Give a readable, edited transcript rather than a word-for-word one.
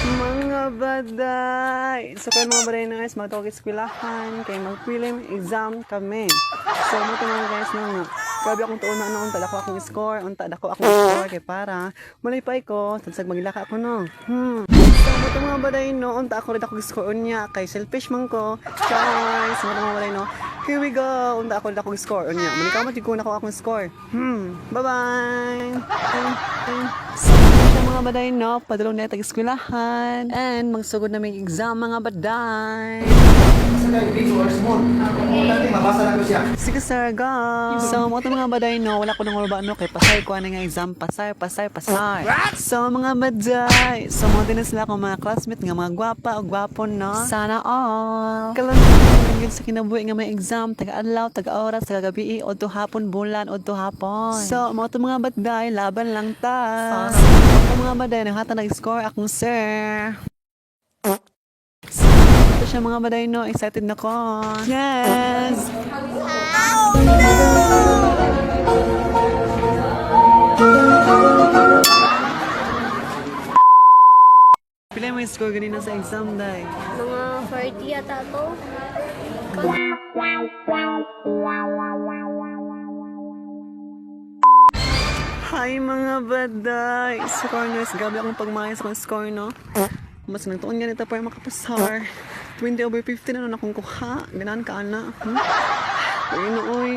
Mga baday! So kayo mga baday na guys, magtawag eskwelahan, kay mag-prelim exam kami. So mo ito mga guys na nga. Grabe akong tuon na unta dako akong score, unta dako akong score kay para malipay ko, tansag maglaka ako no. So mo ito mga baday no, unta ako rin ako score unya kay selfish man ko. Guys, mo ito mga baday no. Here we go! Unta ako rin akong score unya. Manikaw matigko na ko akong score. Bye-bye! So mga baday no, padulong na itag eskwelahan and magsugod na may exam mga baday. Big or small? Mabasa lang ko siya. Sige sir, go! So mga mga baday no, wala ko nang urba no, kay pasay ko nga exam, pasay. So mga baday, so mga din sila akong mga classmate nga mga gwapa o gwapo no. Sana all! Kalang sa kinabuhi nga may exam, taga-adlaw, taga-oras, taga-gabi, o to hapon, bulan, o to hapon. So mga baday, laban lang ta. Mga baday, nahata nag-score akong sir. Ito siya mga baday no, excited na ko. Yes! Pila mo yung score ganina sa exam, day? Mga 40 yata to. Hi mga baday! Score no, gabi akong pagmayas kong score no. Mas nagtuon nga nito para makapasar. 20/50 na nun akong kuha. Ganaan ka, ana. Uy,